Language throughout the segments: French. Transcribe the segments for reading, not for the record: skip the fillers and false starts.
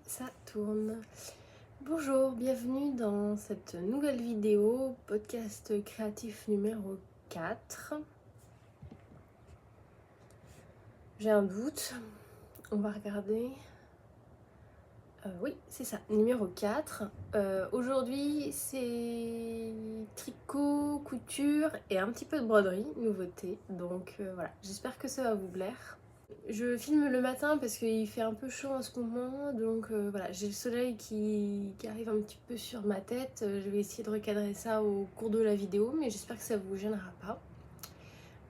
Ça tourne. Bonjour, bienvenue dans cette nouvelle vidéo, podcast créatif numéro 4. J'ai un doute, on va regarder. Oui, c'est ça, numéro 4. Aujourd'hui, c'est tricot, couture et un petit peu de broderie, nouveauté. Donc voilà, j'espère que ça va vous plaire. Je filme le matin parce qu'il fait un peu chaud en ce moment, donc voilà, j'ai le soleil qui arrive un petit peu sur ma tête. Je vais essayer de recadrer ça au cours de la vidéo, mais j'espère que ça vous gênera pas.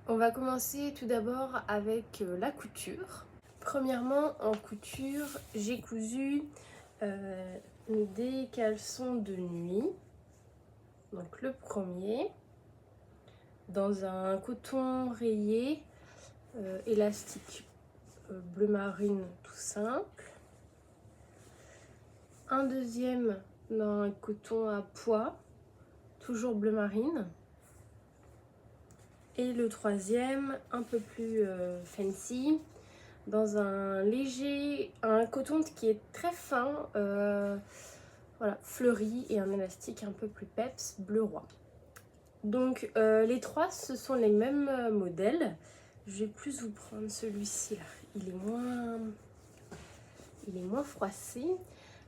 On va commencer tout d'abord avec la couture. Premièrement, en couture, j'ai cousu des caleçons de nuit. Donc le premier, dans un coton rayé élastique bleu marine tout simple. Un deuxième dans un coton à pois, toujours bleu marine. Et le troisième, un peu plus fancy, dans un coton qui est très fin, voilà, fleuri et un élastique un peu plus peps, bleu roi. Donc les trois, ce sont les mêmes modèles. Je vais plus vous prendre celui-ci là, il est moins froissé.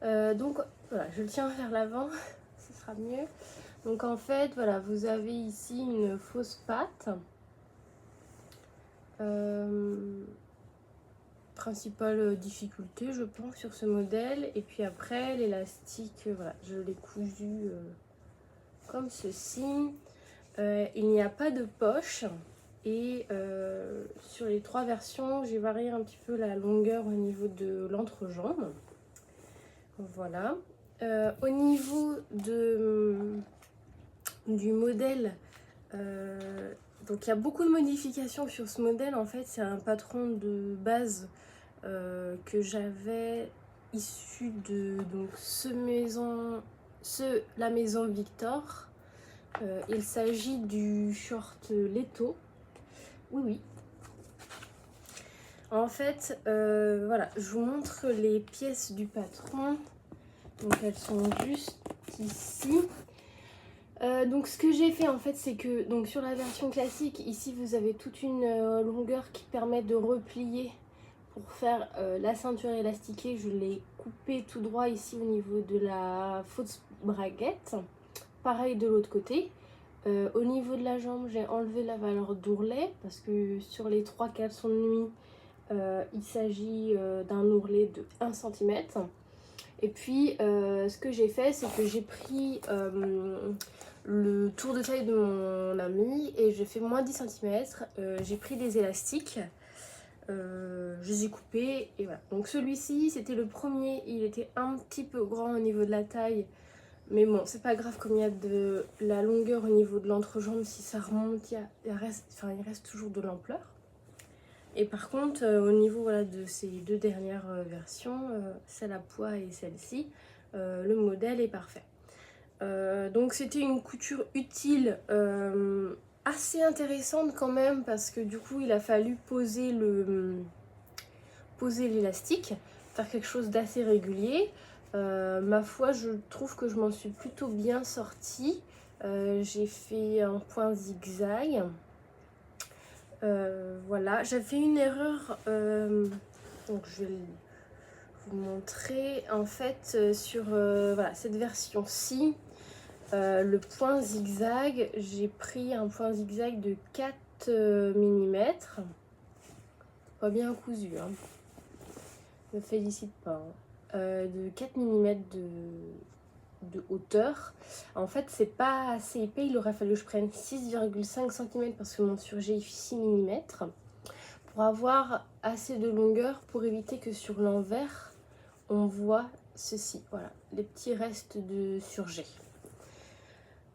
Donc voilà, je le tiens vers l'avant, ce sera mieux. Donc en fait, voilà, vous avez ici une fausse patte. Principale difficulté, je pense, sur ce modèle. Et puis après, l'élastique, voilà, je l'ai cousu comme ceci. Il n'y a pas de poche. Et sur les trois versions, j'ai varié un petit peu la longueur au niveau de l'entrejambe. Voilà. Au niveau du modèle, donc il y a beaucoup de modifications sur ce modèle. En fait, c'est un patron de base que j'avais issu de donc, la maison Victor. Il s'agit du short Leto. Oui, oui. En fait, voilà, je vous montre les pièces du patron. Donc elles sont juste ici. Donc ce que j'ai fait en fait, c'est que donc sur la version classique, ici vous avez toute une longueur qui permet de replier pour faire la ceinture élastiquée. Je l'ai coupée tout droit ici au niveau de la fausse braguette. Pareil de l'autre côté. Au niveau de la jambe, j'ai enlevé la valeur d'ourlet parce que sur les trois caleçons de nuit, il s'agit d'un ourlet de 1 cm. Et puis ce que j'ai fait, c'est que j'ai pris le tour de taille de mon ami et j'ai fait moins 10 cm. J'ai pris des élastiques, je les ai coupés et voilà. Donc celui-ci, c'était le premier, il était un petit peu grand au niveau de la taille. Mais bon, c'est pas grave, comme il y a de la longueur au niveau de l'entrejambe, si ça remonte, il reste toujours de l'ampleur. Et par contre, au niveau voilà, de ces deux dernières versions, celle à pois et celle-ci, le modèle est parfait. Donc c'était une couture utile, assez intéressante quand même, parce que du coup il a fallu poser l'élastique, faire quelque chose d'assez régulier. Ma foi, je trouve que je m'en suis plutôt bien sortie. J'ai fait un point zigzag. Voilà, j'avais fait une erreur, donc je vais vous montrer. En fait, sur voilà, cette version-ci, le point zigzag, j'ai pris un point zigzag de 4 mm. Pas bien cousu, hein. Ne me félicite pas. Hein. De 4 mm de hauteur. En fait, c'est pas assez épais. Il aurait fallu que je prenne 6,5 cm parce que mon surjet est 6 mm. Pour avoir assez de longueur pour éviter que sur l'envers, on voit ceci. Voilà, les petits restes de surjet.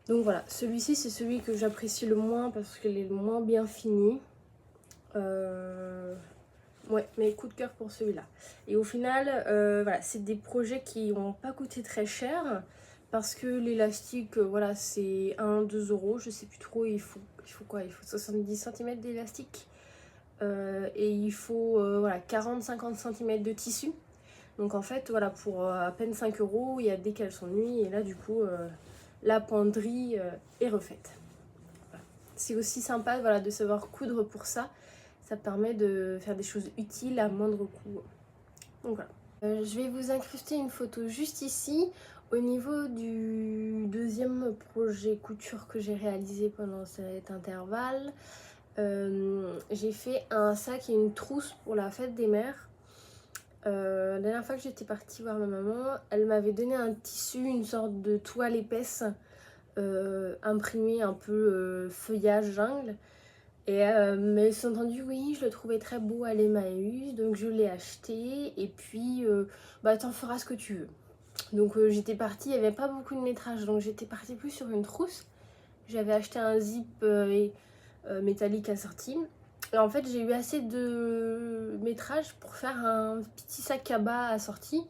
Donc voilà, celui-ci c'est celui que j'apprécie le moins parce qu'il est le moins bien fini. Ouais, mais coup de cœur pour celui-là. Et au final, voilà, c'est des projets qui n'ont pas coûté très cher parce que l'élastique, voilà, c'est 1-2 euros, je sais plus trop. Il faut quoi? Il faut 70 cm d'élastique et il faut voilà, 40-50 cm de tissu. Donc en fait voilà, pour à peine 5 euros, il y a des caleçons de nuit et là du coup la penderie est refaite. Voilà. C'est aussi sympa voilà, de savoir coudre pour ça. Ça permet de faire des choses utiles à moindre coût. Donc voilà. Je vais vous incruster une photo juste ici au niveau du deuxième projet couture que j'ai réalisé pendant cet intervalle. J'ai fait un sac et une trousse pour la fête des mères. La dernière fois que j'étais partie voir ma maman, elle m'avait donné un tissu, une sorte de toile épaisse imprimée un peu feuillage jungle. Et mais entendu oui, je le trouvais très beau à l'Emmaüs, donc je l'ai acheté et puis bah t'en feras ce que tu veux. Donc j'étais partie, il n'y avait pas beaucoup de métrage, donc j'étais partie plus sur une trousse. J'avais acheté un zip métallique assorti. Et en fait j'ai eu assez de métrage pour faire un petit sac à bas assorti.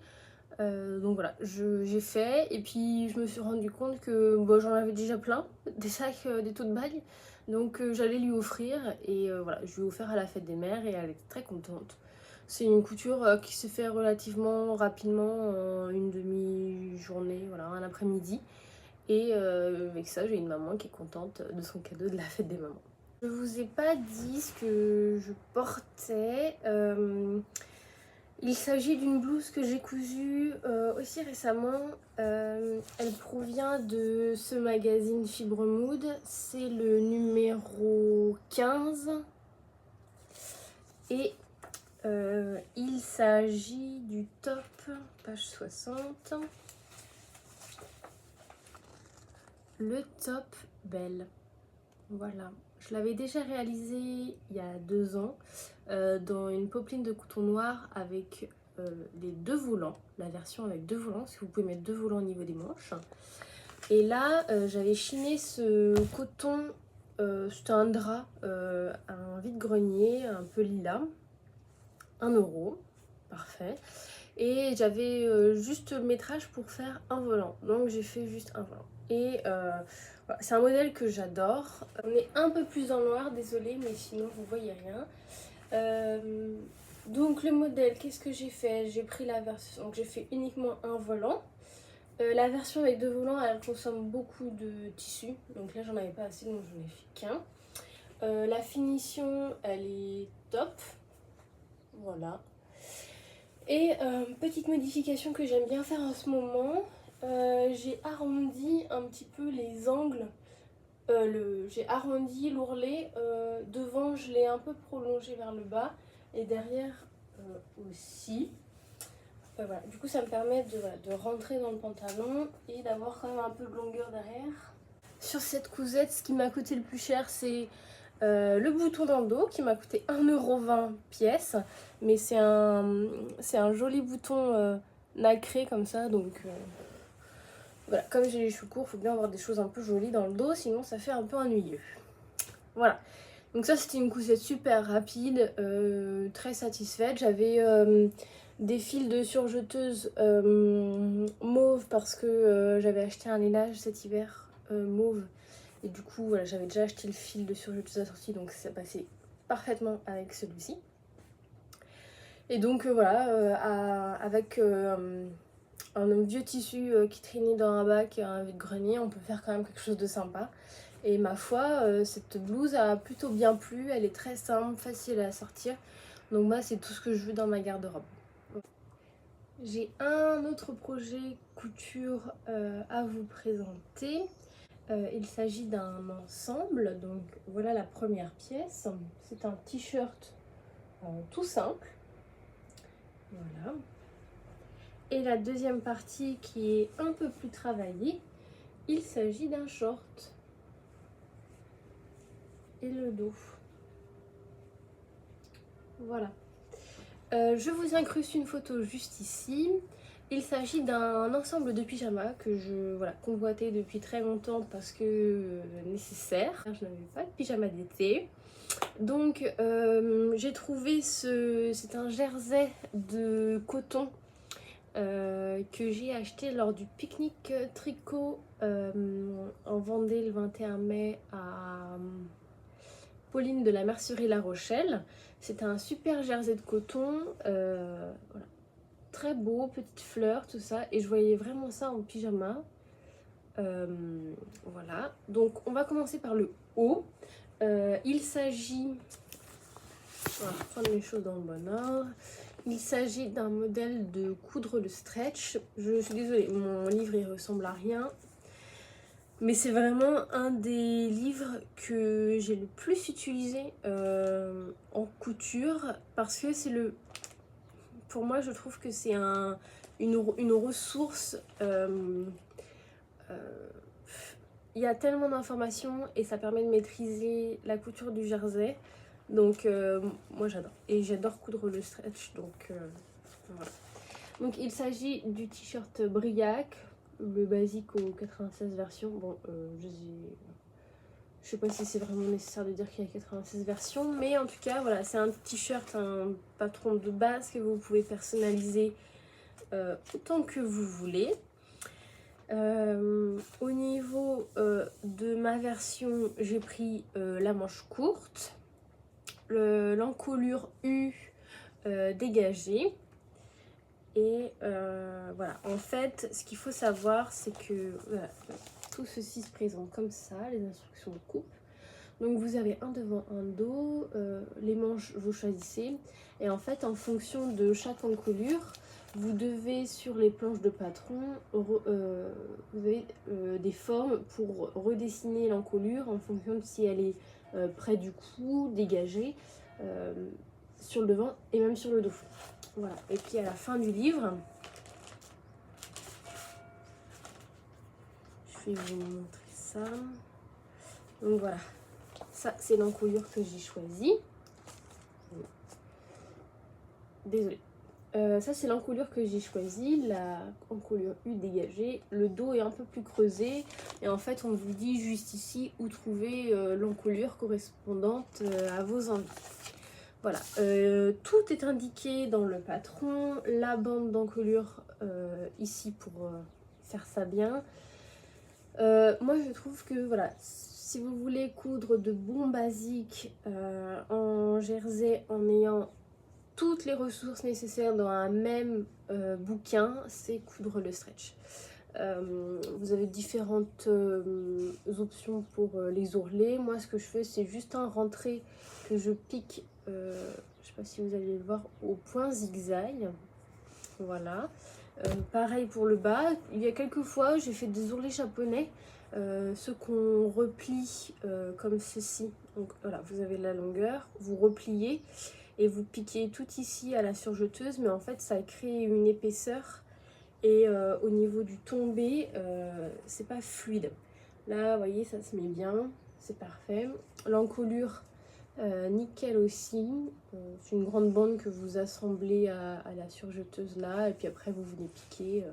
Donc voilà, j'ai fait et puis je me suis rendu compte que bon, j'en avais déjà plein, des sacs, des tote bags. Donc j'allais lui offrir et voilà, je lui ai offert à la fête des mères et elle était très contente. C'est une couture qui se fait relativement rapidement en une demi-journée, voilà, un après-midi. Et avec ça, j'ai une maman qui est contente de son cadeau de la fête des mamans. Je vous ai pas dit ce que je portais. Il s'agit d'une blouse que j'ai cousue aussi récemment. Elle provient de ce magazine Fibre Mood. C'est le numéro 15. Et il s'agit du top, page 60. Le top Belle. Voilà. Je l'avais déjà réalisé il y a 2 ans dans une popeline de coton noir avec les 2 volants, la version avec 2 volants, si vous pouvez mettre 2 volants au niveau des manches. Et là, j'avais chiné ce coton, c'était un drap, un vide-grenier, un peu lilas, 1 euro, parfait. Et j'avais juste le métrage pour faire un volant, donc j'ai fait juste un volant. Et voilà, c'est un modèle que j'adore. On est un peu plus en noir, désolée, mais sinon vous voyez rien. Donc le modèle, qu'est-ce que j'ai fait? J'ai pris la version, donc j'ai fait uniquement un volant. La version avec 2 volants, elle consomme beaucoup de tissu, donc là j'en avais pas assez, donc j'en ai fait qu'un. La finition, elle est top, voilà. Et petite modification que j'aime bien faire en ce moment, j'ai arrondi un petit peu les angles. J'ai arrondi l'ourlet, devant je l'ai un peu prolongé vers le bas et derrière aussi. Voilà. Du coup ça me permet de rentrer dans le pantalon et d'avoir quand même un peu de longueur derrière. Sur cette cousette, ce qui m'a coûté le plus cher, c'est le bouton dans le dos qui m'a coûté 1,20 € pièce. Mais c'est un joli bouton nacré comme ça, donc voilà, comme j'ai les cheveux courts, il faut bien avoir des choses un peu jolies dans le dos, sinon ça fait un peu ennuyeux. Voilà, donc ça c'était une cousette super rapide, très satisfaite. J'avais des fils de surjeteuse mauve parce que j'avais acheté un lainage cet hiver mauve. Et du coup, voilà, j'avais déjà acheté le fil de surjeteuse assorti, donc ça passait parfaitement avec celui-ci. Et donc voilà, avec un vieux tissu qui traînait dans un bac, un vide-grenier, on peut faire quand même quelque chose de sympa. Et ma foi, cette blouse a plutôt bien plu, elle est très simple, facile à sortir. Donc moi, c'est tout ce que je veux dans ma garde-robe. J'ai un autre projet couture à vous présenter. Il s'agit d'un ensemble, donc voilà la première pièce. C'est un t-shirt tout simple. Voilà. Et la deuxième partie qui est un peu plus travaillée, il s'agit d'un short. Et le dos. Voilà. Je vous incruste une photo juste ici. Il s'agit d'un ensemble de pyjamas que je convoitais depuis très longtemps parce que nécessaire. Je n'avais pas de pyjama d'été. Donc j'ai trouvé c'est un jersey de coton que j'ai acheté lors du pique-nique tricot en Vendée le 21 mai à Pauline de la mercerie La Rochelle. C'était un super jersey de coton, voilà, très beau, petites fleurs, tout ça. Et je voyais vraiment ça en pyjama. Voilà, donc on va commencer par le haut. Il s'agit, on va prendre les choses dans le bon ordre. Il s'agit d'un modèle de coudre le stretch. Je suis désolée, mon livre il ressemble à rien. Mais c'est vraiment un des livres que j'ai le plus utilisé en couture. Parce que c'est le... Pour moi, je trouve que c'est une ressource... il y a tellement d'informations et ça permet de maîtriser la couture du jersey. Donc moi j'adore. Et j'adore coudre le stretch. Donc voilà. Donc il s'agit du t-shirt Briac, le basique au 96 versions. Bon, je sais pas si c'est vraiment nécessaire de dire qu'il y a 96 versions. Mais en tout cas, voilà, c'est un t-shirt, un patron de base que vous pouvez personnaliser autant que vous voulez. Au niveau de ma version, j'ai pris la manche courte, l'encolure U dégagée. Et voilà, en fait, ce qu'il faut savoir, c'est que voilà, tout ceci se présente comme ça, les instructions de coupe. Donc vous avez un devant, un dos, les manches vous choisissez. Et en fait, en fonction de chaque encolure, vous devez sur les planches de patron, vous avez des formes pour redessiner l'encolure en fonction de si elle est près du cou, dégagée, sur le devant et même sur le dos. Voilà, et puis à la fin du livre, je vais vous montrer ça. Donc voilà, ça c'est l'encolure que j'ai choisie. Désolée. Ça c'est l'encolure que j'ai choisie, la encolure U dégagée. Le dos est un peu plus creusé et en fait on vous dit juste ici où trouver l'encolure correspondante à vos envies. Voilà, tout est indiqué dans le patron, la bande d'encolure ici pour faire ça bien. Moi je trouve que voilà, si vous voulez coudre de bons basiques en jersey en ayant toutes les ressources nécessaires dans un même bouquin, c'est coudre le stretch. Vous avez différentes options pour les ourlets. Moi ce que je fais c'est juste un rentré que je pique, je sais pas si vous allez le voir, au point zigzag. Voilà. Pareil pour le bas, il y a quelques fois j'ai fait des ourlets japonais, ceux qu'on replie comme ceci. Donc voilà, vous avez la longueur, vous repliez et vous piquez tout ici à la surjeteuse, mais en fait ça crée une épaisseur et au niveau du tombé c'est pas fluide. Là vous voyez ça se met bien, c'est parfait. L'encolure nickel aussi, c'est une grande bande que vous assemblez à la surjeteuse là et puis après vous venez piquer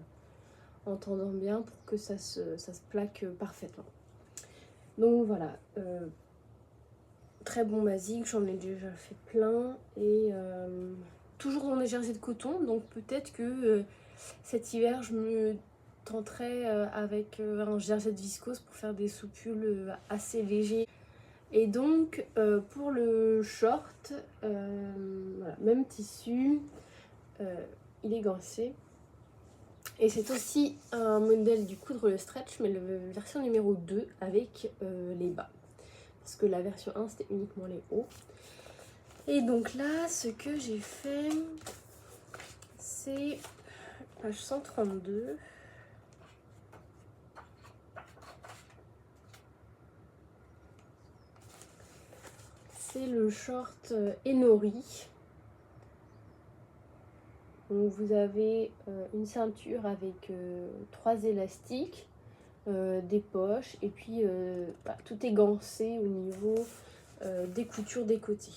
en tendant bien pour que ça se plaque parfaitement. Donc voilà, très bon basique, j'en ai déjà fait plein et toujours dans des jerseys de coton, donc peut-être que cet hiver je me tenterai avec un jersey de viscose pour faire des soupules assez légers. Et donc pour le short, voilà, même tissu, il est gancé. Et c'est aussi un modèle du coudre le stretch, mais la version numéro 2 avec les bas. Parce que la version 1 c'était uniquement les hauts. Et donc là, ce que j'ai fait, c'est page 132. C'est le short Enori. Donc vous avez une ceinture avec 3 élastiques, des poches et puis bah, tout est gancé au niveau des coutures des côtés.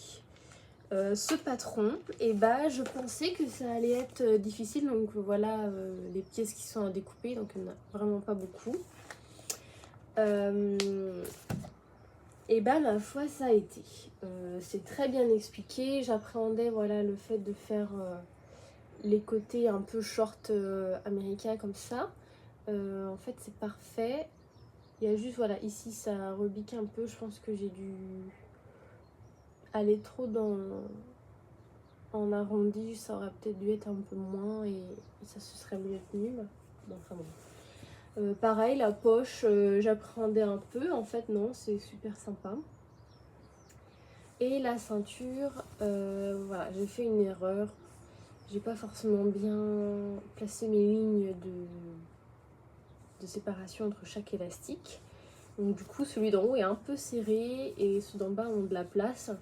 Ce patron, et bah, je pensais que ça allait être difficile, donc voilà les pièces qui sont à découper, donc il n'y en a vraiment pas beaucoup. Et bah ma foi ça a été. C'est très bien expliqué, j'appréhendais voilà, le fait de faire les côtés un peu short américain comme ça. En fait c'est parfait. Il y a juste voilà ici ça rebique un peu, je pense que j'ai dû aller trop dans En arrondi, ça aurait peut-être dû être un peu moins et ça se serait mieux tenu. Enfin bon. Pareil, la poche, j'appréhendais un peu. En fait, non, c'est super sympa. Et la ceinture, voilà, j'ai fait une erreur. J'ai pas forcément bien placé mes lignes de séparation entre chaque élastique. Donc du coup, celui d'en haut est un peu serré et ceux d'en bas ont de la place.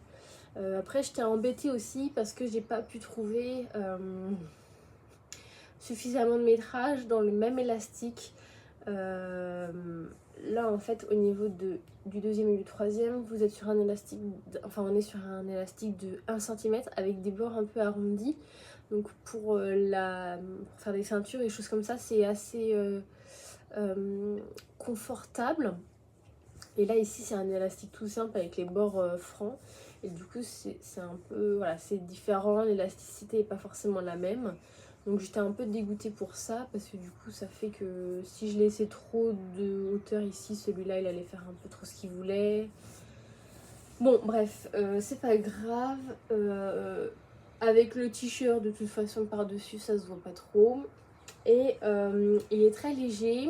Après, j'étais embêtée aussi parce que j'ai pas pu trouver suffisamment de métrage dans le même élastique. Là, en fait, au niveau du deuxième et du troisième, vous êtes sur un élastique, on est sur un élastique de 1 cm avec des bords un peu arrondis. Donc pour faire des ceintures et choses comme ça, c'est assez confortable. Et là ici c'est un élastique tout simple avec les bords francs. Et du coup c'est un peu, voilà, c'est différent, l'élasticité n'est pas forcément la même. Donc j'étais un peu dégoûtée pour ça parce que du coup ça fait que si je laissais trop de hauteur ici, celui-là il allait faire un peu trop ce qu'il voulait. Bon bref, c'est pas grave. Avec le t-shirt de toute façon par dessus ça se voit pas trop. Et il est très léger.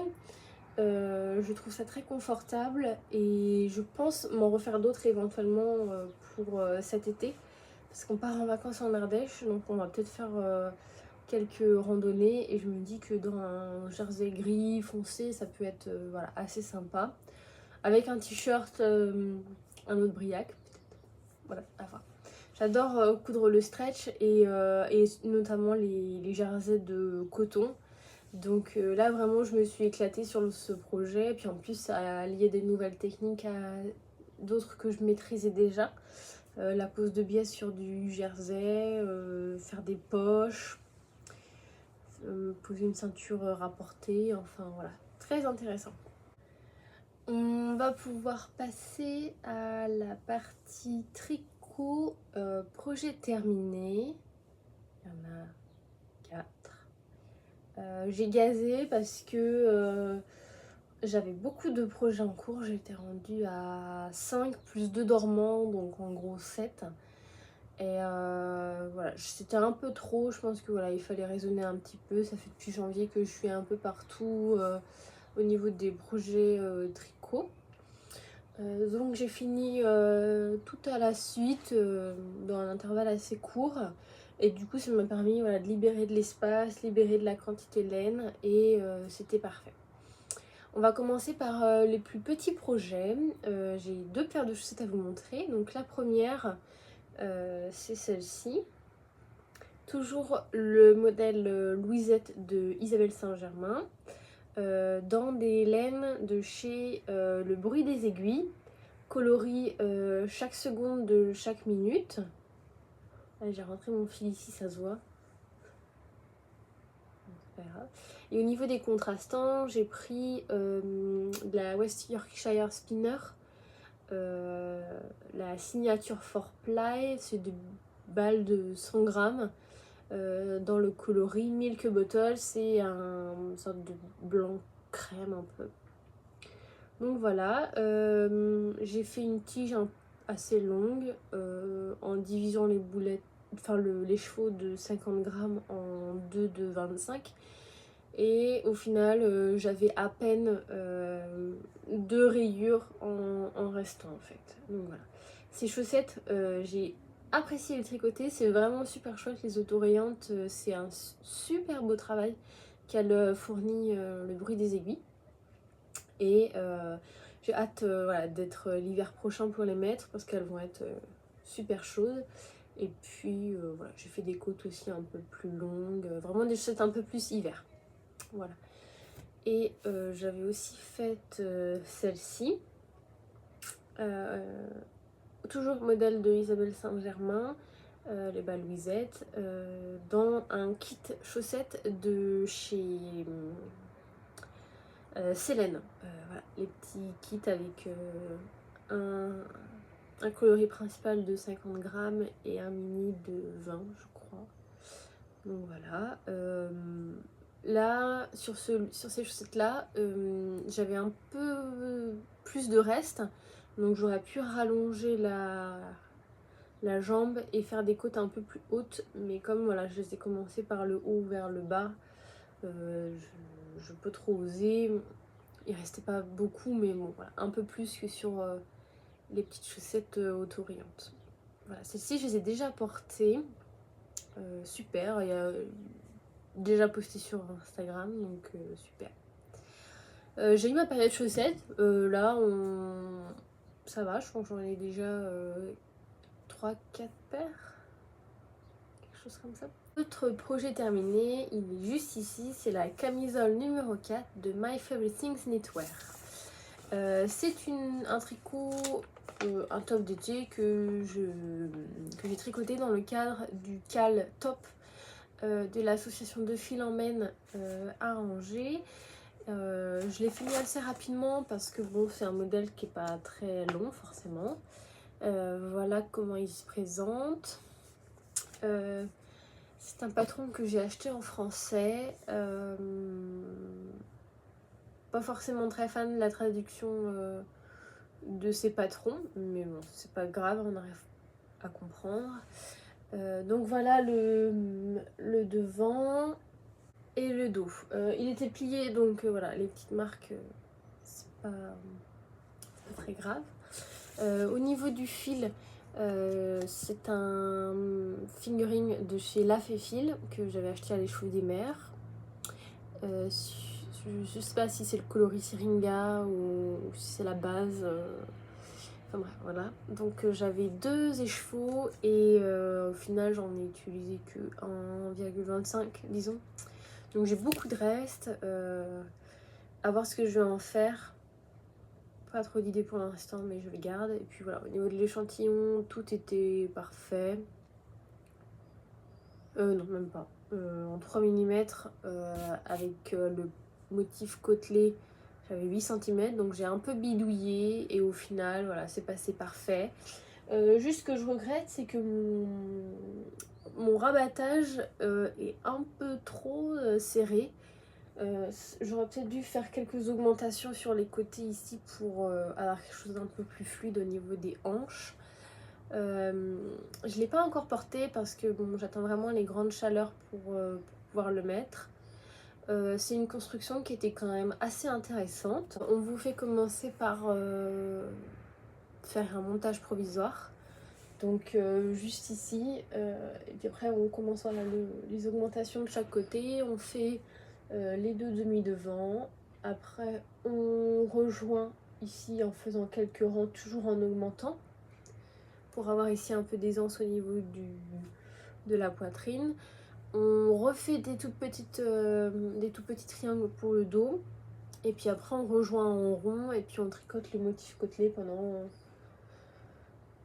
Je trouve ça très confortable et je pense m'en refaire d'autres éventuellement pour cet été parce qu'on part en vacances en Ardèche, donc on va peut-être faire quelques randonnées et je me dis que dans un jersey gris foncé ça peut être voilà, assez sympa avec un t-shirt, un autre briac peut-être, voilà, à voir. J'adore coudre le stretch et notamment les jerseys de coton. Donc là vraiment je me suis éclatée sur ce projet, puis en plus ça a lié des nouvelles techniques à d'autres que je maîtrisais déjà. La pose de biais sur du jersey, faire des poches, poser une ceinture rapportée, enfin voilà, très intéressant. On va pouvoir passer à la partie tricot, projet terminé. Il y en a 4. J'ai gazé parce que j'avais beaucoup de projets en cours. J'étais rendue à 5 plus 2 dormants, donc en gros 7. Et voilà, c'était un peu trop. Je pense que voilà, il fallait raisonner un petit peu. Ça fait depuis janvier que je suis un peu partout au niveau des projets tricot. Donc j'ai fini tout à la suite dans un intervalle assez court. Et du coup ça m'a permis, voilà, de libérer de l'espace, libérer de la quantité de laine et c'était parfait. On va commencer par les plus petits projets. J'ai 2 paires de chaussettes à vous montrer. Donc la première c'est celle-ci. Toujours le modèle Louisette de Isabelle Saint-Germain. Dans des laines de chez Le Bruit des Aiguilles. Coloris chaque seconde de chaque minute. J'ai rentré mon fil ici, ça se voit. C'est pas grave. Et au niveau des contrastants, j'ai pris de la West Yorkshire Spinner, la signature 4ply, c'est des balles de 100 grammes. Dans le coloris Milk Bottle, c'est une sorte de blanc crème un peu. Donc voilà, j'ai fait une tige assez longue en divisant les boulettes, enfin les chevaux de 50 grammes en 2 de 25. Et au final, j'avais à peine 2 rayures en restant en fait. Donc voilà. Ces chaussettes, j'ai apprécié les tricoter, c'est vraiment super chouette. Les autorayantes, c'est un super beau travail qu'elle fournit Le Bruit des Aiguilles. Et j'ai hâte voilà, d'être l'hiver prochain pour les mettre parce qu'elles vont être super chaudes. Et puis voilà, j'ai fait des côtes aussi un peu plus longues, vraiment des chaussettes un peu plus hiver. Voilà. Et j'avais aussi fait celle-ci. Toujours modèle de Isabelle Saint-Germain, les balles Louisette, dans un kit chaussettes de chez Célène. Voilà, les petits kits avec un coloris principal de 50 grammes et un mini de 20, je crois. Donc voilà. Là, sur ces chaussettes-là, j'avais un peu plus de reste. Donc j'aurais pu rallonger la jambe et faire des côtes un peu plus hautes. Mais comme voilà, je les ai commencé par le haut vers le bas, je peux trop oser. Il restait pas beaucoup, mais bon, voilà, un peu plus que sur les petites chaussettes autorillantes. Voilà, celles-ci, je les ai déjà portées. Super, il y a déjà posté sur Instagram, donc super. J'ai eu ma période chaussettes. Là, ça va, je pense que j'en ai déjà 3-4 paires. Quelque chose comme ça. Autre projet terminé, il est juste ici, c'est la camisole numéro 4 de My Favorite Things Knitwear. C'est un tricot, un top d'été que j'ai tricoté dans le cadre du Cal Top de l'association de fil en Maine à Angers. Je l'ai fini assez rapidement parce que bon, c'est un modèle qui est pas très long forcément. Voilà comment il se présente. C'est un patron que j'ai acheté en français. Pas forcément très fan de la traduction de ces patrons, mais bon, c'est pas grave, on arrive à comprendre. Donc voilà le devant et le dos. Il était plié, donc voilà, les petites marques, c'est pas très grave. Au niveau du fil, c'est un fingering de chez La Fil que j'avais acheté à l'Échoue des Mers. Je sais pas si c'est le coloris Syringa ou si c'est la base. Enfin bref, voilà. Donc j'avais 2 écheveaux et au final j'en ai utilisé que 1,25 disons. Donc j'ai beaucoup de reste. À voir ce que je vais en faire. Pas trop d'idées pour l'instant, mais je les garde. Et puis voilà, au niveau de l'échantillon, tout était parfait. Non, même pas. En 3 mm, avec le motif côtelé, j'avais 8 cm. Donc j'ai un peu bidouillé et au final, voilà, c'est passé parfait. Juste ce que je regrette, c'est que mon rabattage est un peu trop serré. J'aurais peut-être dû faire quelques augmentations sur les côtés ici pour avoir quelque chose d'un peu plus fluide au niveau des hanches. Je l'ai pas encore porté parce que bon, j'attends vraiment les grandes chaleurs pour pouvoir le mettre. C'est une construction qui était quand même assez intéressante. On vous fait commencer par faire un montage provisoire. Donc juste ici, et puis après on commence voilà, les augmentations de chaque côté, on fait les 2 demi-devants, après on rejoint ici en faisant quelques rangs, toujours en augmentant, pour avoir ici un peu d'aisance au niveau de la poitrine. On refait des tout petits triangles pour le dos, et puis après on rejoint en rond, et puis on tricote le motif côtelé pendant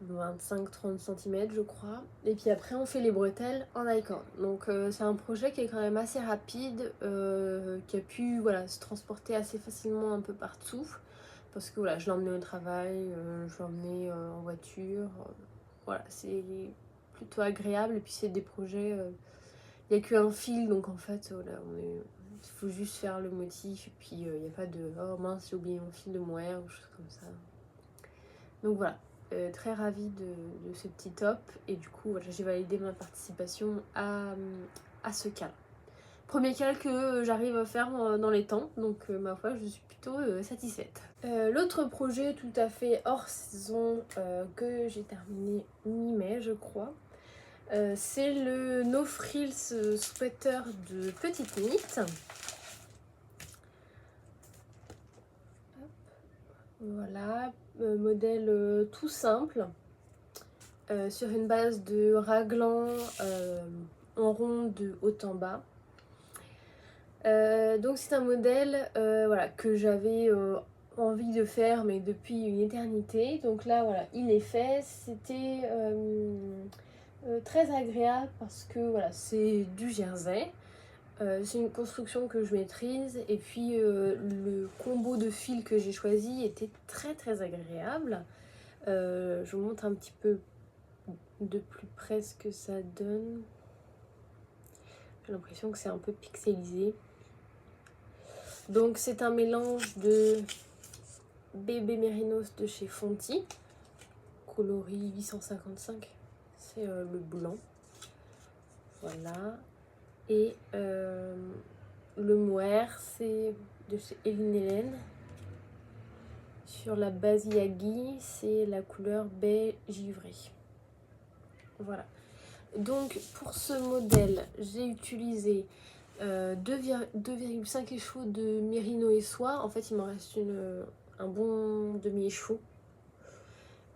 25-30 cm je crois, et puis après on fait les bretelles en I-cord. Donc c'est un projet qui est quand même assez rapide, qui a pu voilà, se transporter assez facilement un peu partout, parce que voilà, je l'ai emmené au travail, je l'ai emmené en voiture, voilà, c'est plutôt agréable. Et puis c'est des projets, il n'y a qu'un fil, donc en fait voilà, il faut juste faire le motif, et puis il n'y a pas de oh mince j'ai oublié mon fil de mohair ou choses comme ça. Donc voilà, très ravie de ce petit top, et du coup voilà, j'ai validé ma participation à ce cal. Premier cal que j'arrive à faire dans les temps, donc ma foi je suis plutôt satisfaite. L'autre projet tout à fait hors saison que j'ai terminé mi-mai je crois, c'est le No Frills sweater de Petite Knit. Voilà, modèle tout simple, sur une base de raglan en rond de haut en bas. Donc c'est un modèle voilà, que j'avais envie de faire mais depuis une éternité. Donc là voilà, il est fait. C'était très agréable parce que voilà, c'est du jersey. C'est une construction que je maîtrise, et puis le combo de fils que j'ai choisi était très très agréable. Je vous montre un petit peu de plus près ce que ça donne. J'ai l'impression que c'est un peu pixelisé. Donc c'est un mélange de bébé mérinos de chez Fonty, coloris 855 c'est le blanc. Voilà. Et le mohair, c'est de chez Eline Hélène. Sur la base Yagi, c'est la couleur beige givré. Voilà. Donc pour ce modèle, j'ai utilisé 2,5 échauds de mérino et soie. En fait, il m'en reste un bon demi-échaud.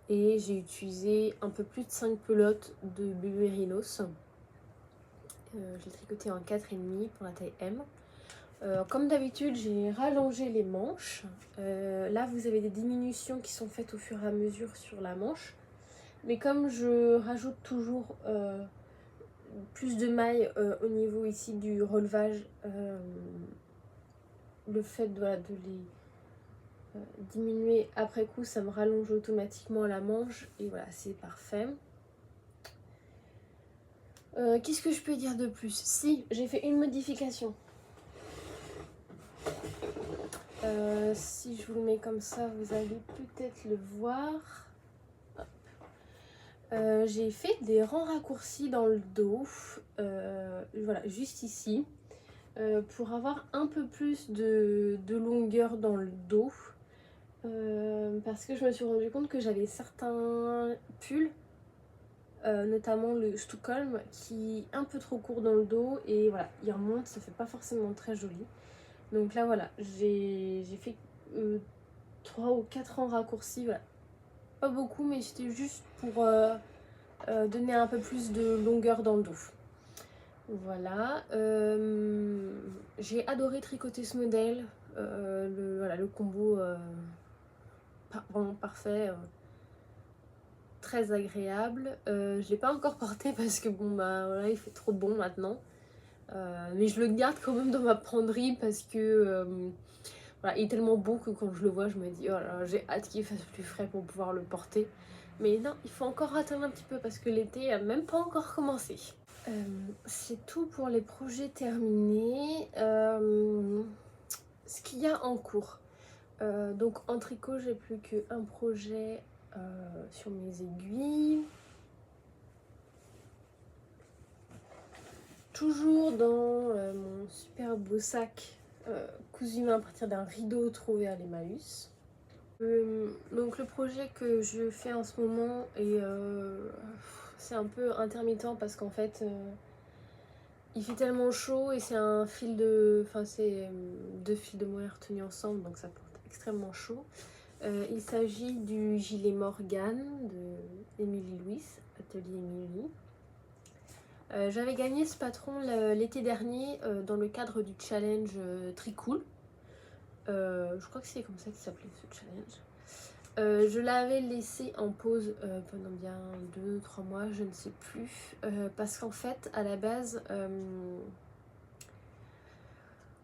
Et j'ai utilisé un peu plus de 5 pelotes de bébé mérinos. Je l'ai tricoté en 4,5 pour la taille M. Comme d'habitude, j'ai rallongé les manches. Là, vous avez des diminutions qui sont faites au fur et à mesure sur la manche. Mais comme je rajoute toujours plus de mailles au niveau ici du relevage, le fait voilà, de les diminuer après coup, ça me rallonge automatiquement la manche. Et voilà, c'est parfait. Qu'est-ce que je peux dire de plus? Si, j'ai fait une modification. Si je vous le mets comme ça, vous allez peut-être le voir. J'ai fait des rangs raccourcis dans le dos, voilà, juste ici, pour avoir un peu plus de longueur dans le dos. Parce que je me suis rendu compte que j'avais certains pulls, notamment le Stockholm, qui est un peu trop court dans le dos et voilà, il remonte, ça fait pas forcément très joli. Donc là voilà, j'ai fait 3 ou 4 rangs raccourcis, voilà. Pas beaucoup, mais c'était juste pour donner un peu plus de longueur dans le dos. Voilà, j'ai adoré tricoter ce modèle, voilà, le combo vraiment parfait, très agréable. Je l'ai pas encore porté parce que bon bah voilà, il fait trop bon maintenant, mais je le garde quand même dans ma penderie parce que voilà, il est tellement beau que quand je le vois je me dis oh là là, j'ai hâte qu'il fasse plus frais pour pouvoir le porter. Mais non, il faut encore attendre un petit peu parce que l'été a même pas encore commencé. C'est tout pour les projets terminés. Ce qu'il y a en cours. Donc en tricot, j'ai plus qu'un projet sur mes aiguilles. Toujours dans mon super beau sac cousu à partir d'un rideau trouvé à l'Emmaüs. Donc le projet que je fais en ce moment est c'est un peu intermittent parce qu'en fait il fait tellement chaud et c'est un fil de, enfin c'est 2 fils de mohair tenus ensemble, donc ça porte extrêmement chaud. Il s'agit du gilet Morgane de Émilie Louis, atelier Émilie. J'avais gagné ce patron l'été dernier dans le cadre du challenge Tricool. Je crois que c'est comme ça qu'il s'appelait ce challenge. Je l'avais laissé en pause pendant bien 2-3 mois, je ne sais plus, parce qu'en fait à la base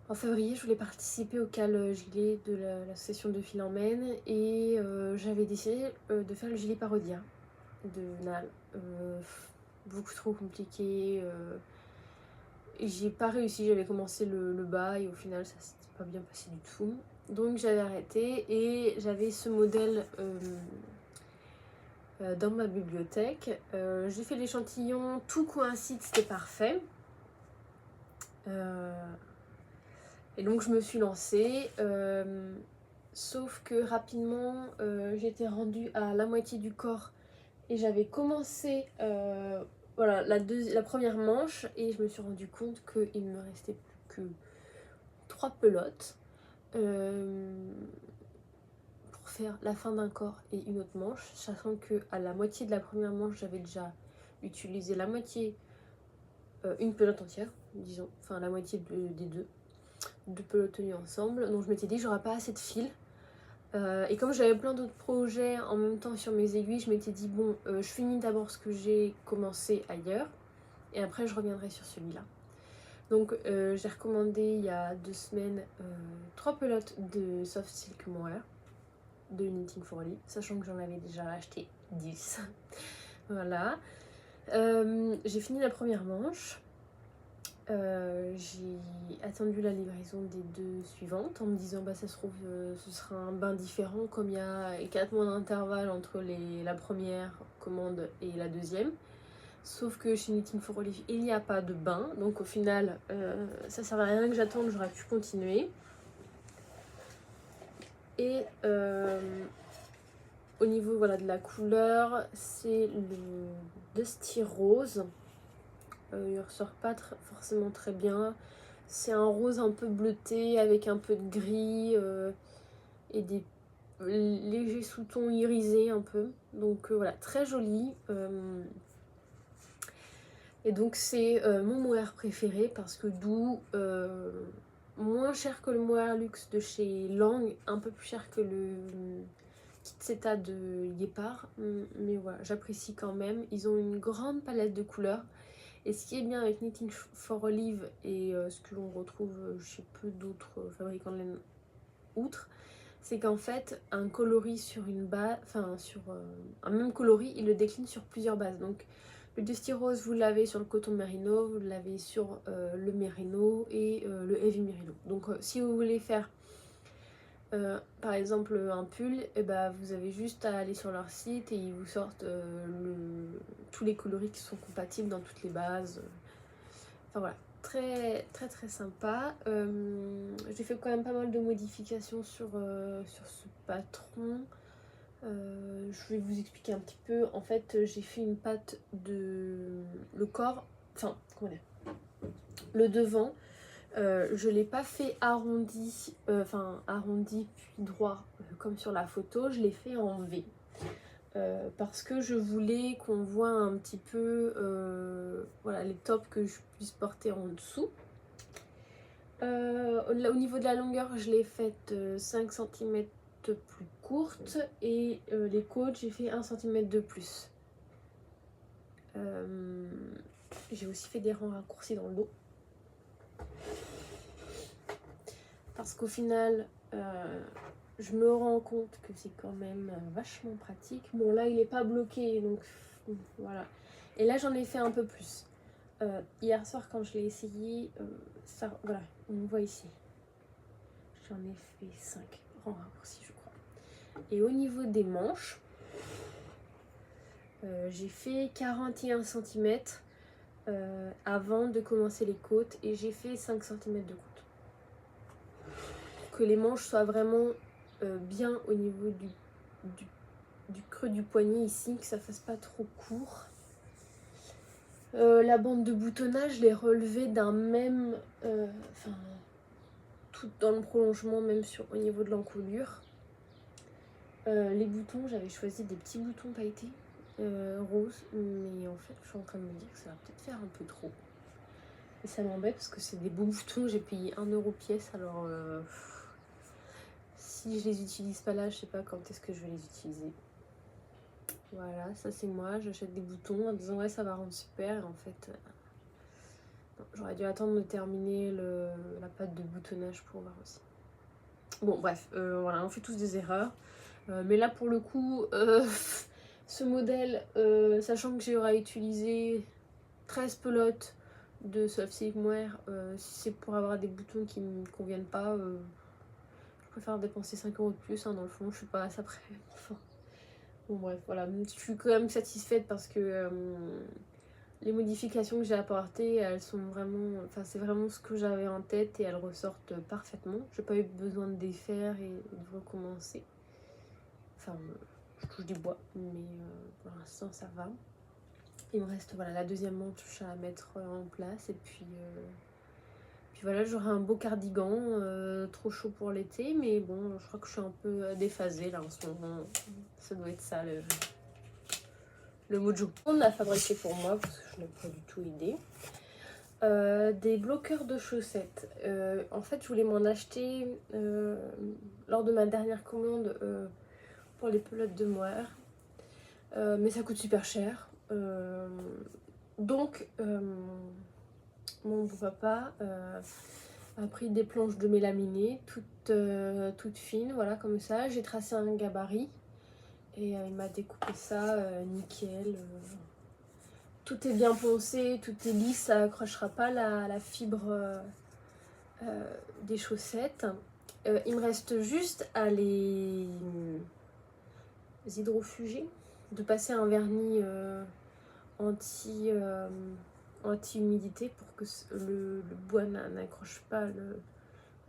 en février je voulais participer au cal gilet de l'association de fil en Maine et j'avais décidé de faire le gilet Parodia de Nal. Beaucoup trop compliqué, j'ai pas réussi, j'avais commencé le bas et au final ça s'était pas bien passé du tout. Donc j'avais arrêté et j'avais ce modèle dans ma bibliothèque. J'ai fait l'échantillon, tout coïncide, c'était parfait. Et donc je me suis lancée, sauf que rapidement j'étais rendue à la moitié du corps et j'avais commencé voilà, la première manche et je me suis rendu compte qu'il ne me restait plus que 3 pelotes pour faire la fin d'un corps et une autre manche, sachant que à la moitié de la première manche j'avais déjà utilisé la moitié, une pelote entière disons, enfin la moitié des deux pelotes tenues ensemble, donc je m'étais dit que j'aurais pas assez de fil. Et comme j'avais plein d'autres projets en même temps sur mes aiguilles, je m'étais dit bon, je finis d'abord ce que j'ai commencé ailleurs et après je reviendrai sur celui-là. Donc j'ai recommandé il y a 2 semaines 3 pelotes de Soft Silk Mohair de Knitting for Lee, sachant que j'en avais déjà acheté 10. Voilà. J'ai fini la première manche. J'ai attendu la livraison des 2 suivantes en me disant bah ça se trouve ce sera un bain différent comme il y a 4 mois d'intervalle entre la première commande et la deuxième. Sauf que chez Knitting for Olive, il n'y a pas de bain. Donc au final, ça ne servait à rien que j'attende, j'aurais pu continuer. Et au niveau voilà, de la couleur, c'est le Dusty Rose. Il ressort pas forcément très bien. C'est un rose un peu bleuté avec un peu de gris et des légers sous-tons irisés un peu. Donc voilà, très joli. Et donc c'est mon mohair préféré parce que doux, moins cher que le mohair luxe de chez Lang, un peu plus cher que le Kit Seta de Guépard, mais voilà, j'apprécie quand même. Ils ont une grande palette de couleurs. Et ce qui est bien avec Knitting for Olive et ce que l'on retrouve chez peu d'autres fabricants de laine outre, c'est qu'en fait un coloris sur une base, enfin sur un même coloris, il le décline sur plusieurs bases. Donc le Dusty Rose, vous l'avez sur le coton merino, vous l'avez sur le merino et le heavy merino. Donc si vous voulez faire par exemple un pull, et ben, vous avez juste à aller sur leur site et ils vous sortent tous les coloris qui sont compatibles dans toutes les bases. Enfin voilà, très très très sympa. J'ai fait quand même pas mal de modifications sur ce patron. Je vais vous expliquer un petit peu. En fait, j'ai fait une patte de le corps, enfin comment dire, le devant. Je l'ai pas fait arrondi, arrondi puis droit comme sur la photo, je l'ai fait en V. Parce que je voulais qu'on voit un petit peu voilà, les tops que je puisse porter en dessous. Au niveau de la longueur, je l'ai faite 5 cm plus courte et les côtes, j'ai fait 1 cm de plus. J'ai aussi fait des rangs raccourcis dans le dos. Parce qu'au final, je me rends compte que c'est quand même vachement pratique. Bon, là, il n'est pas bloqué, donc voilà. Et là, j'en ai fait un peu plus. Hier soir, quand je l'ai essayé, ça, voilà, on voit ici. J'en ai fait 5 rangs raccourcis, je crois. Et au niveau des manches, j'ai fait 41 cm avant de commencer les côtes et j'ai fait 5 cm de côte. Que les manches soient vraiment bien au niveau du creux du poignet ici, que ça fasse pas trop court. La bande de boutonnage, je l'ai relevée d'un même, tout dans le prolongement, même au niveau de l'encolure. Les boutons, j'avais choisi des petits boutons pailletés roses, mais en fait je suis en train de me dire que ça va peut-être faire un peu trop. Et ça m'embête parce que c'est des beaux boutons, j'ai payé 1 € pièce, alors si je les utilise pas là, je sais pas quand est-ce que je vais les utiliser. Voilà, ça c'est moi, j'achète des boutons en disant ouais ça va rendre super, et en fait j'aurais dû attendre de terminer la pâte de boutonnage pour voir aussi. Bon bref, voilà, on fait tous des erreurs, mais là pour le coup, ce modèle, sachant que j'aurais utilisé 13 pelotes de Soft Silk Mohair, si c'est pour avoir des boutons qui me conviennent pas, je préfère dépenser 5 € de plus, hein, dans le fond, je suis pas à ça près. Enfin, bon bref, voilà, je suis quand même satisfaite parce que les modifications que j'ai apportées, elles sont vraiment, enfin c'est vraiment ce que j'avais en tête et elles ressortent parfaitement. J'ai pas eu besoin de défaire et de recommencer. Enfin, je touche du bois, mais pour l'instant ça va. Il me reste voilà la deuxième manche à mettre en place et puis voilà, j'aurai un beau cardigan, trop chaud pour l'été, mais bon, je crois que je suis un peu déphasée là en ce moment. Ça doit être ça le mojo. On a fabriqué pour moi, parce que je n'ai pas du tout idée, des bloqueurs de chaussettes. En fait, je voulais m'en acheter lors de ma dernière commande pour les pelotes de mohair, mais ça coûte super cher. Donc, mon beau papa a pris des planches de mélaminé toutes fines, voilà, comme ça. J'ai tracé un gabarit et il m'a découpé ça nickel. Tout est bien poncé, tout est lisse, ça accrochera pas la fibre des chaussettes. Il me reste juste à les hydrofuger, de passer un vernis anti-humidité pour que le bois n'accroche pas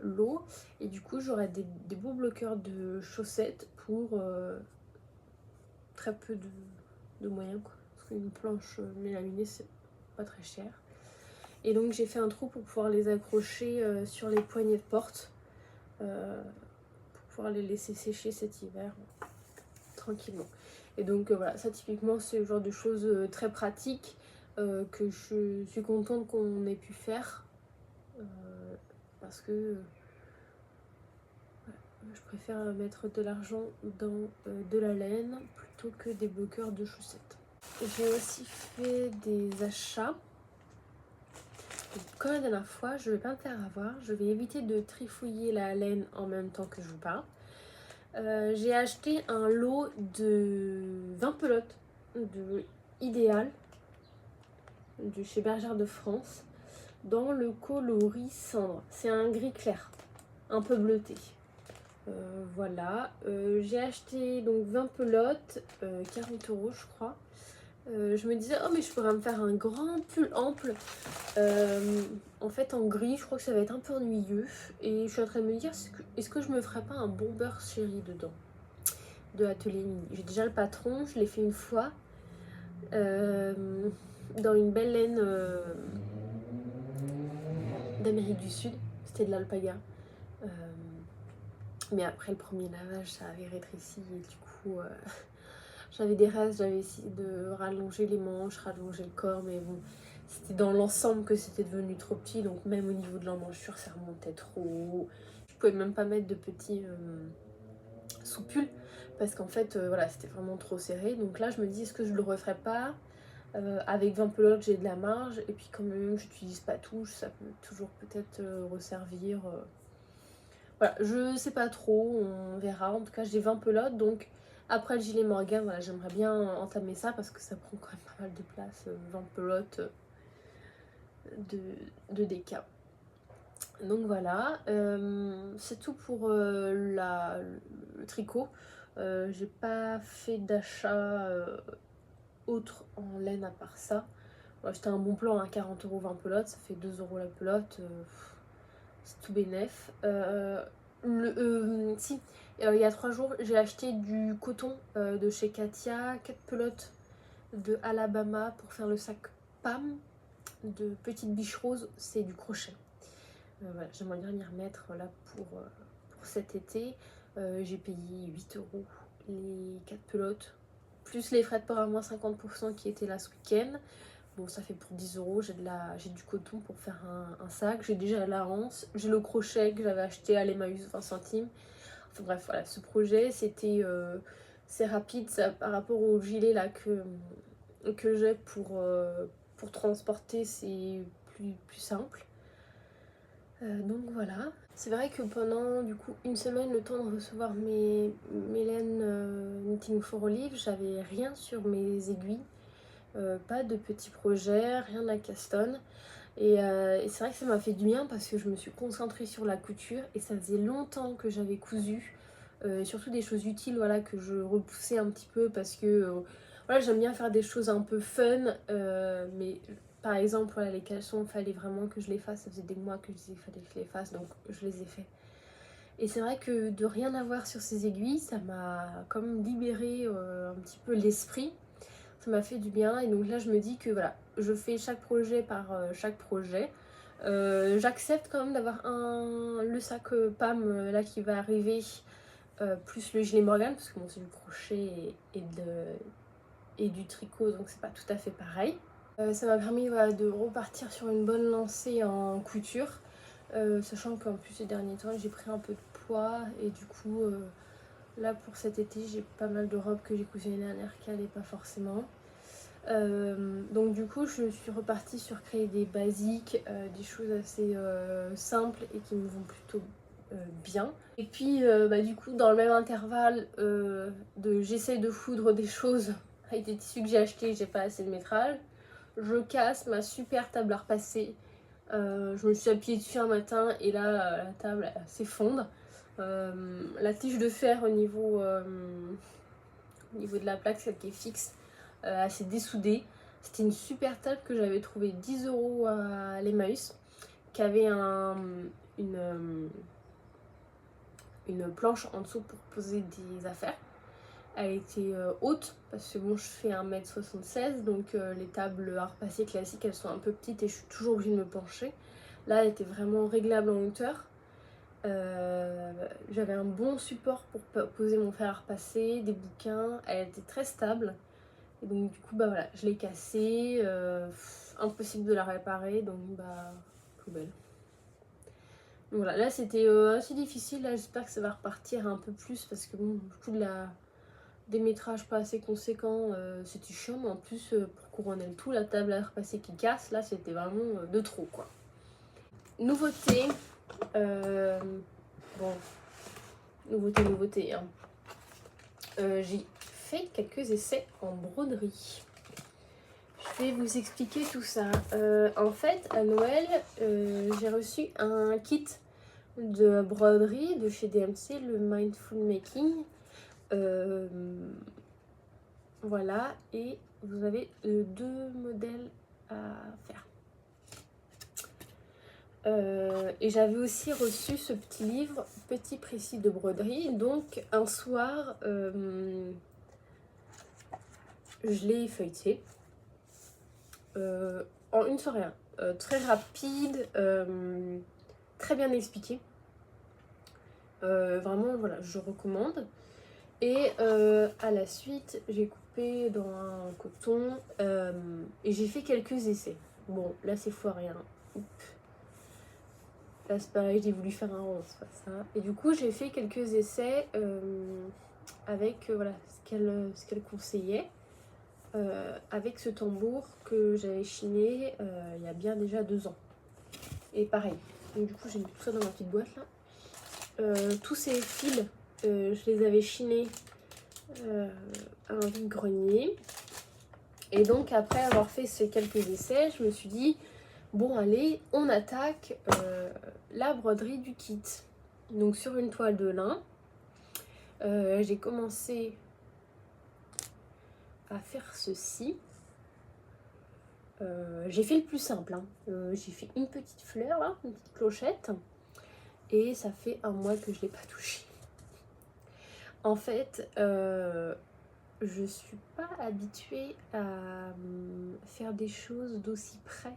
l'eau. Et du coup j'aurai des beaux bloqueurs de chaussettes pour très peu de moyens quoi. Parce qu'une planche mélaminée c'est pas très cher. Et donc j'ai fait un trou pour pouvoir les accrocher sur les poignées de porte. Pour pouvoir les laisser sécher cet hiver tranquillement. Et donc voilà, ça typiquement c'est le genre de choses très pratiques que je suis contente qu'on ait pu faire parce que je préfère mettre de l'argent dans de la laine plutôt que des bloqueurs de chaussettes. J'ai aussi fait des achats. Donc, comme la dernière fois, je ne vais pas me faire avoir, je vais éviter de trifouiller la laine en même temps que je vous parle. J'ai acheté un lot de 20 pelotes de Idéal de chez Bergère de France dans le coloris cendre. C'est un gris clair, un peu bleuté. Voilà, j'ai acheté donc 20 pelotes, 40 € je crois. Je me disais, oh mais je pourrais me faire un grand pull ample en fait en gris, je crois que ça va être un peu ennuyeux. Et je suis en train de me dire, est-ce que je me ferais pas un bomber chéri dedans de Atelier Mini. J'ai déjà le patron, je l'ai fait une fois dans une belle laine d'Amérique du Sud, c'était de l'alpaga. Mais après le premier lavage ça avait rétréci et du coup j'avais des restes, j'avais essayé de rallonger les manches, rallonger le corps, mais bon, c'était dans l'ensemble que c'était devenu trop petit, donc même au niveau de l'emmanchure ça remontait trop. Je pouvais même pas mettre de petits sous-pull parce qu'en fait voilà, c'était vraiment trop serré. Donc là je me dis, est-ce que je le referais pas avec 20 pelotes, j'ai de la marge et puis quand même j'utilise pas tout, ça peut toujours peut-être resservir. Voilà, je sais pas trop, on verra. En tout cas j'ai 20 pelotes, donc après le gilet Morgan, voilà, j'aimerais bien entamer ça parce que ça prend quand même pas mal de place, 20 pelotes de déca. Donc voilà, c'est tout pour le tricot. J'ai pas fait d'achat autre en laine à part ça. J'ai acheté un bon plan à 40 € 20 pelotes, ça fait 2 € la pelote, c'est tout bénef. Si, il y a 3 jours, j'ai acheté du coton de chez Katia, 4 pelotes de Alabama pour faire le sac Pam de Petite Biche Rose, c'est du crochet. Voilà, j'aimerais bien m'y remettre là pour cet été. J'ai payé 8 € les 4 pelotes, plus les frais de port à moins 50% qui étaient là ce week-end. Bon, ça fait pour 10 €. J'ai du coton pour faire un sac. J'ai déjà la anse. J'ai le crochet que j'avais acheté à l'Emmaüs 20 centimes. Enfin bref, voilà, ce projet, c'est rapide ça, par rapport au gilet là que j'ai pour transporter, c'est plus simple. Donc voilà. C'est vrai que pendant du coup une semaine, le temps de recevoir mes laines Knitting for Olive, j'avais rien sur mes aiguilles. Pas de petits projets, rien à Caston. Et c'est vrai que ça m'a fait du bien parce que je me suis concentrée sur la couture et ça faisait longtemps que j'avais cousu. Surtout des choses utiles, voilà, que je repoussais un petit peu parce que voilà, j'aime bien faire des choses un peu fun. Mais par exemple, voilà, les caleçons, il fallait vraiment que je les fasse. Ça faisait des mois que je disais qu'il fallait que je les fasse, donc je les ai fait. Et c'est vrai que de rien avoir sur ces aiguilles, ça m'a comme libéré un petit peu l'esprit. Ça m'a fait du bien et donc là je me dis que voilà, je fais chaque projet par chaque projet. J'accepte quand même d'avoir le sac Pam là qui va arriver, plus le gilet Morgan parce que bon, c'est du crochet et du tricot, donc c'est pas tout à fait pareil. Ça m'a permis voilà, de repartir sur une bonne lancée en couture, sachant qu'en plus ces derniers temps j'ai pris un peu de poids et du coup là pour cet été j'ai pas mal de robes que j'ai cousues l'année dernière qui n'allaient pas forcément. Donc du coup je suis repartie sur créer des basiques, des choses assez simples et qui me vont plutôt bien. Et puis du coup dans le même intervalle j'essaie de foudre des choses avec des tissus que j'ai achetés, j'ai pas assez de métrage. Je casse ma super table à repasser. Je me suis appuyée dessus un matin et là la table s'effondre. La tige de fer au niveau de la plaque, celle qui est fixe, s'est dessoudée. C'était une super table que j'avais trouvée 10 € à l'Emmaüs, qui avait une planche en dessous pour poser des affaires. Elle était haute parce que bon, je fais 1m76, donc les tables art passé classiques elles sont un peu petites et je suis toujours obligée de me pencher. Là elle était vraiment réglable en hauteur. J'avais un bon support pour poser mon fer à repasser, des bouquins, elle était très stable. Et donc du coup bah voilà, je l'ai cassée, impossible de la réparer, donc bah poubelle. Donc voilà, là c'était assez difficile, là j'espère que ça va repartir un peu plus parce que bon, du coup des métrages pas assez conséquents, c'était chiant, mais en plus pour couronner le tout, la table à repasser qui casse, là c'était vraiment de trop quoi. Nouveauté, bon, nouveauté hein. J'ai fait quelques essais en broderie. Je vais vous expliquer tout ça. En fait, à Noël, j'ai reçu un kit de broderie de chez DMC, le Mindful Making. Voilà, et vous avez 2 modèles à faire. Et j'avais aussi reçu ce petit livre, Petit précis de broderie. Donc un soir, je l'ai feuilleté en une soirée. Très rapide, très bien expliqué. Vraiment, voilà, je recommande. Et à la suite, j'ai coupé dans un coton et j'ai fait quelques essais. Bon, là c'est foiré, hein. Là c'est pareil, j'ai voulu faire un rond, c'est pas ça. Et du coup, j'ai fait quelques essais avec voilà, ce qu'elle conseillait. Avec ce tambour que j'avais chiné il y a bien déjà 2 ans. Et pareil, donc du coup j'ai mis tout ça dans ma petite boîte là. Tous ces fils, je les avais chinés à un vide-grenier. Et donc après avoir fait ces quelques essais, je me suis dit, bon allez, on attaque la broderie du kit. Donc sur une toile de lin, j'ai commencé à faire ceci. J'ai fait le plus simple, hein. J'ai fait une petite fleur là, une petite clochette, et ça fait 1 mois que je l'ai pas touché. En fait, je suis pas habituée à faire des choses d'aussi près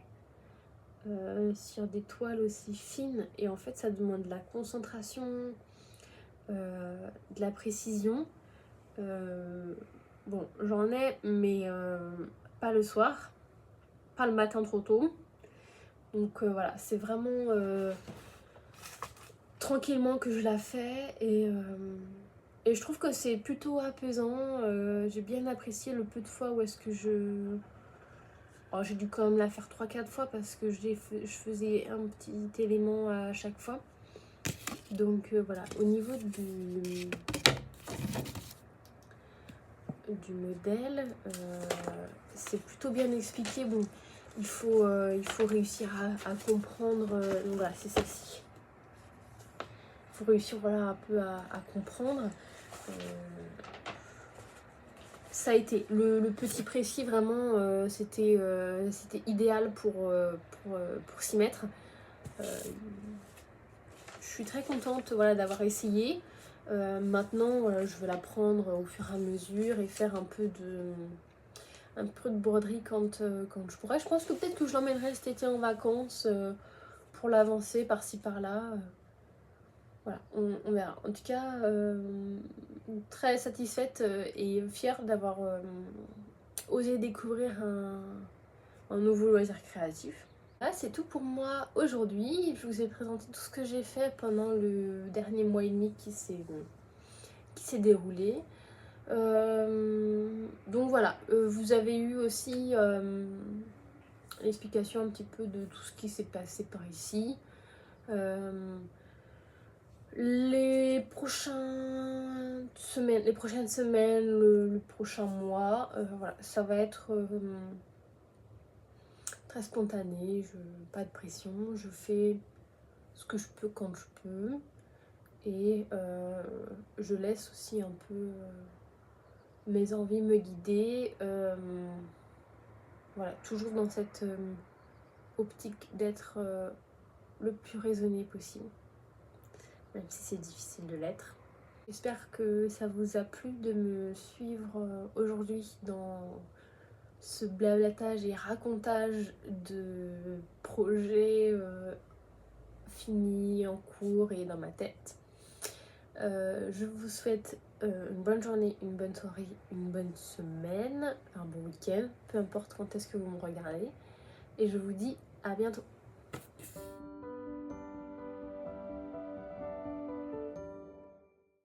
sur des toiles aussi fines, et en fait ça demande de la concentration, de la précision. Bon, j'en ai, mais pas le soir, pas le matin trop tôt. Donc voilà, c'est vraiment tranquillement que je la fais, et je trouve que c'est plutôt apaisant. J'ai bien apprécié le peu de fois où est-ce que alors, j'ai dû quand même la faire 3-4 fois parce que je faisais un petit élément à chaque fois. Donc voilà, au niveau du modèle, c'est plutôt bien expliqué. Bon, il faut réussir à comprendre. Donc voilà, c'est celle-ci. Il faut réussir voilà, un peu à comprendre. Ça a été le petit précis, vraiment, c'était idéal pour s'y mettre. Je suis très contente voilà, d'avoir essayé. Maintenant, je vais la prendre au fur et à mesure et faire un peu de broderie quand je pourrai. Je pense que peut-être que je l'emmènerai cet été en vacances pour l'avancer par-ci par-là. Voilà, on verra. En tout cas, très satisfaite et fière d'avoir osé découvrir un nouveau loisir créatif. Là, c'est tout pour moi aujourd'hui. Je vous ai présenté tout ce que j'ai fait pendant le dernier mois et demi qui s'est déroulé. Donc voilà, vous avez eu aussi l'explication un petit peu de tout ce qui s'est passé par ici. Les prochaines semaines, le prochain mois, voilà, ça va être très spontané, pas de pression, je fais ce que je peux quand je peux, et je laisse aussi un peu mes envies me guider. voilà, toujours dans cette optique d'être le plus raisonné possible, même si c'est difficile de l'être. J'espère que ça vous a plu de me suivre aujourd'hui dans ce blablatage et racontage de projets finis, en cours et dans ma tête. Je vous souhaite une bonne journée, une bonne soirée, une bonne semaine, un bon week-end, peu importe quand est-ce que vous me regardez. Et je vous dis à bientôt.